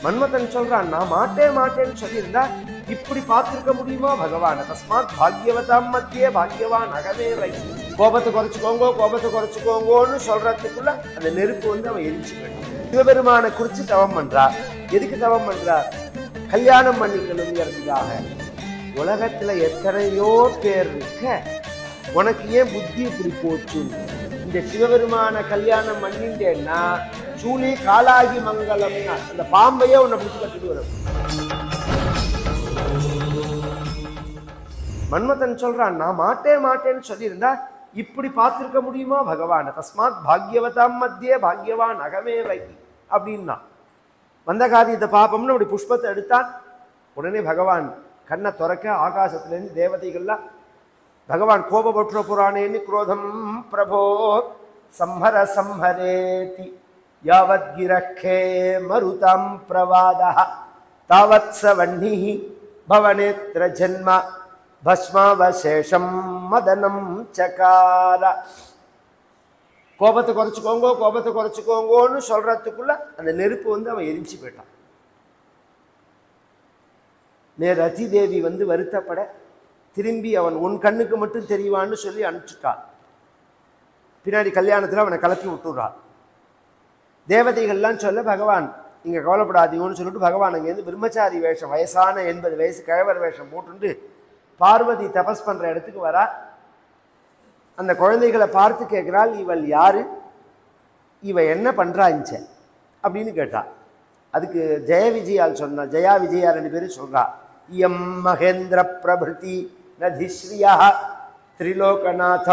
மன்மதன் சொல்றான், நான் மாட்டேன்னு சொல்லியிருந்தா இப்படி பார்த்திருக்க முடியுமா பகவான்? தஸ்மாத் பாக்யவதாம் மத்தியே பாக்யவான் அகமே வை. கோபத்தை குறைச்சுக்கோங்கன்னு சொல்றதுக்குள்ள அந்த நெருப்பு வந்து அவன் எரிச்சு போயிட்டான். சிவபெருமானை குறிச்சு தவம் பண்றார். எதுக்கு தவம் பண்றார்? கல்யாணம் பண்ணிக்கணுங்கிறதுக்காக. உலகத்துல எத்தனையோ பேர் இருக்க, உனக்கு ஏன் புத்தி இப்படி போச்சு? இந்த சிவபெருமான கல்யாணம் பண்ணிட்டேன்னா சூழி காலாகி மங்களம்னா அந்த பாம்பையே உன்னை பிடிச்சு கட்டிட்டு வரும். மன்மதன் சொல்றான், நான் மாட்டேன்னு சொல்லியிருந்தா இப்படி பார்த்திருக்க முடியுமா பகவான்? தஸ்மாத் பாக்யவதாம் மத்தியே பாக்யவான் அகமே வை அப்படின்னா. வந்த காரியத்தை பாப்பம்னு அப்படி புஷ்பத்தை எடுத்தான். உடனே பகவான் கண்ணை துறக்க ஆகாசத்திலேருந்து தேவதைகள்லாம் பகவான் கோபபட்ச புராணேன்னு குரோதம் பிரபோ சம்ஹர சம்ஹரேதி யாவத் கிரக்கே மருதாம் பிரவாதா தாவத் சவன்னிஹி பவனேத்ர ஜன்ம பஸ்மாவசேஷம் மதனம் சகார. கோபத்தை குறைச்சுக்கோங்கன்னு சொல்றதுக்குள்ள அந்த நெருப்பு வந்து அவன் எரிஞ்சு போயிட்டான். ரதி தேவி வந்து வருத்தப்பட திரும்பி அவன் உன் கண்ணுக்கு மட்டும் தெரிவான்னு சொல்லி அனுப்பிச்சுட்டான். பின்னாடி கல்யாணத்தில் அவனை கலப்பி விட்டுறான். தேவதைகள்லாம் சொல்ல பகவான் இங்கே கவலைப்படாதீங்கன்னு சொல்லிட்டு பகவான் அங்கேருந்து பிரம்மச்சாரி வேஷம், வயசான 80 வயசு கிழவர் வேஷம் போட்டுண்டு பார்வதி தபஸ் பண்ணுற இடத்துக்கு வரா. அந்த குழந்தைகளை பார்த்து கேட்குறாள், இவள் யாரு, இவ என்ன பண்ணுறாங்க அப்படின்னு கேட்டா. அதுக்கு ஜெயா விஜயா 2 பேரும் சொல்றா, இயம் மகேந்திர பிரபிருதி நதிஸ்ரீயா திரிலோகநாத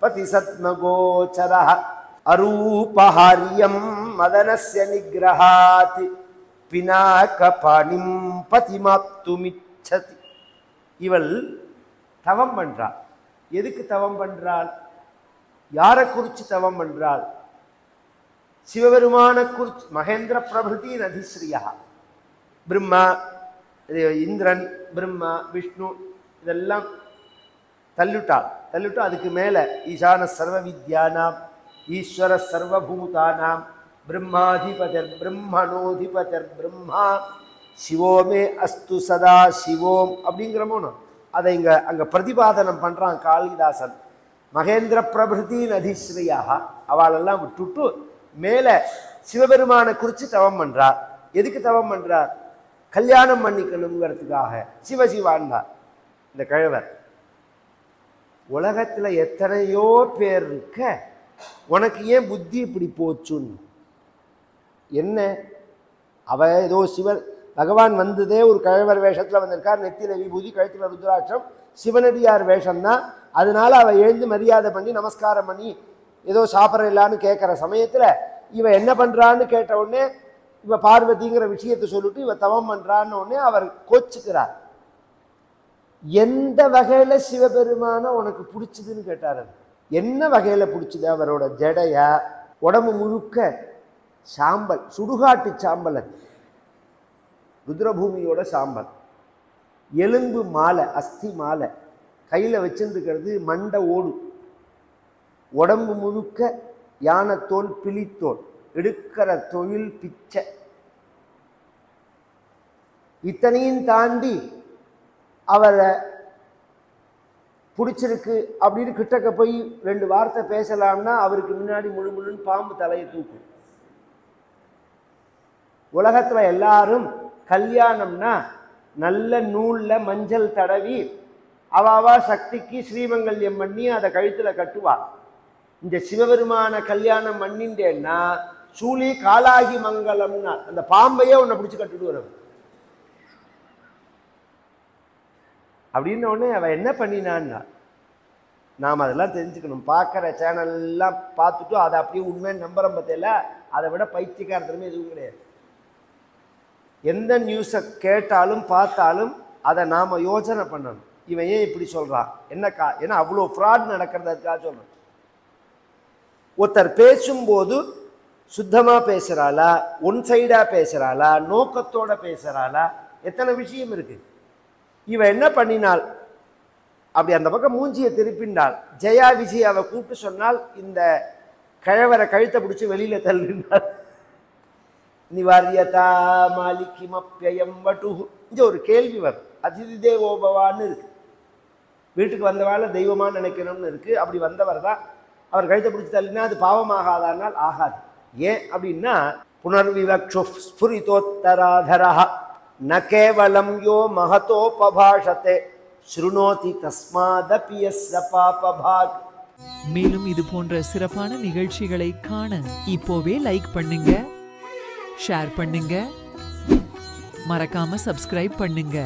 பதிசத்மகோச்சர அரூபஹாரியம் மதனஸ்ய நிகிரஹாத் பினாகபாணிம் பதிமாப்துமிச்சதி. இவள் தவம் பண்றாள். எதுக்கு தவம் பண்றாள்? யாரை குறிச்சு தவம் பண்றாள்? சிவபெருமான குறிச்சு. மகேந்திர பிரபிருதி நதிஸ்ரீயா, பிரம்மா, இந்திரன், பிரம்மா, விஷ்ணு இதெல்லாம் தள்ளிட்டு அதுக்கு மேல ஈசான சர்வ வித்யானாம் ஈஸ்வர சர்வபூதானாம் பிரம்மாதிபதிர் பிரம்மணோதிபதிர் பிரம்மா சிவோமே அஸ்து சதா சிவோம் அப்படிங்கிறமோனோ அதை அங்க பிரதிபாதனம் பண்றான் காளிதாசன். மகேந்திர பிரபிருதி நதிஸ்ரீயாக அவளெல்லாம் விட்டுட்டு மேல சிவபெருமானை குறிச்சு தவம் பண்றார். எதுக்கு தவம் பண்றார்? கல்யாணம் பண்ணிக்கணுங்கிறதுக்காக. சிவசிவான்னா இந்த கிழவர். உலகத்துல எத்தனையோ பேர் இருக்க, உனக்கு ஏன் புத்தி இப்படி போச்சுன்னு. என்ன அவ ஏதோ பகவான் வந்ததே ஒரு கழவர் வேஷத்துல வந்திருக்கார். நெத்தியில விபூதி, கழுத்துல ருத்ராட்சம், சிவனடியார் வேஷம்தான். அதனால அவ எழுந்து மரியாதை பண்ணி நமஸ்காரம் பண்ணி ஏதோ சாப்பிட்றலான்னு கேட்குற சமயத்துல இவ என்ன பண்றான்னு கேட்ட உடனே இவ பார்வதிங்கிற விஷயத்தை சொல்லிட்டு இவ தவம் பண்றான்னு உடனே அவர் கோச்சுக்கிறார். எந்த வகையில சிவபெருமான உனக்கு பிடிச்சதுன்னு கேட்டார். என்ன வகையில பிடிச்சது? அவரோட ஜடைய, உடம்பு முழுக்க சாம்பல், சுடுகாட்டு சாம்பல், அது ருத்ரபூமியோட சாம்பல், எலும்பு மாலை, அஸ்தி மாலை, கையில வச்சிருந்துக்கிறது மண்டை ஓடு, உடம்பு முழுக்க யானத்தோல் பிலித்தோல், எடுக்கிற தொழில் பிச்சை. இத்தனையும் தாண்டி அவரை பிடிச்சிருக்கு அப்படின்னு கிட்டக்க போய் 2 வார்த்தை பேசலாம்னா அவருக்கு முன்னாடி முழுன்னு பாம்பு தலையை தூக்கும். உலகத்துல எல்லாரும் கல்யாணம்னா நல்ல நூல்ல மஞ்சள் தடவி அவாவா சக்திக்கு ஸ்ரீமங்கல்யம் பண்ணி அதை கழுத்துல கட்டுவா. இந்த சிவபெருமான கல்யாணம் பண்ணிண்டேன்னா சூழி காலாகி மங்களம்னா அந்த பாம்பையே உன்னை பிடிச்சு கட்டுட்டு வரும். அப்படின்ன உடனே அவன் என்ன பண்ணினான்னா, நாம் அதெல்லாம் தெரிஞ்சுக்கணும். பார்க்குற சேனல்லாம் பார்த்துட்டு அதை அப்படியே உண்மைன்னு நம்புறோம் பார்த்தேல, அதை விட பைத்தியக்காரத்தனமே எதுவும் கிடையாது. எந்த நியூஸை கேட்டாலும் பார்த்தாலும் அதை நாம் யோசனை பண்ணணும். இவன் ஏன் இப்படி சொல்கிறான், என்னக்கா, ஏன்னா அவ்வளோ ஃப்ராட் நடக்கிறதுக்காக சொல்கிறான். ஒருத்தர் பேசும்போது சுத்தமாக பேசுகிறாளா, ஒன் சைடாக பேசுகிறாளா, நோக்கத்தோட பேசுகிறாளா, எத்தனை விஷயம் இருக்குது. இவன் என்ன பண்ணினாள், அப்படி அந்த பக்கம் மூஞ்சியை திருப்பினாள். ஜெயா விஜயாவை கூப்பிட்டு சொன்னால் இந்த கிழவரை கழுத்தை பிடிச்சி வெளியில் தள்ளினாள். நிவாரியதா மாலிகிமப்யயம் வட்டுஹு. இங்கே ஒரு கேள்வி வரும். அதிதி தேவோபவான்னு இருக்கு. வீட்டுக்கு வந்தவாள் தெய்வமாக நினைக்கணும்னு இருக்கு. அப்படி வந்தவர் தான் அவர் கழுத்தை பிடிச்சி தள்ளினா அது பாவமாகாதானால் ஆகாது. ஏன் அப்படின்னா புனர்விவக்ஷு ஸ்புரிதோத்தராதரா ந கேவலம் யோ மகதோபபாஷதே ஸ்ருணோதி தஸ்மாதபி யஸ்ய பாபபாக். மேலும் இது போன்ற சிறப்பான நிகழ்ச்சிகளை காண இப்போவே லைக் பண்ணுங்க, ஷேர் பண்ணுங்க, மறக்காம சப்ஸ்கிரைப் பண்ணுங்க.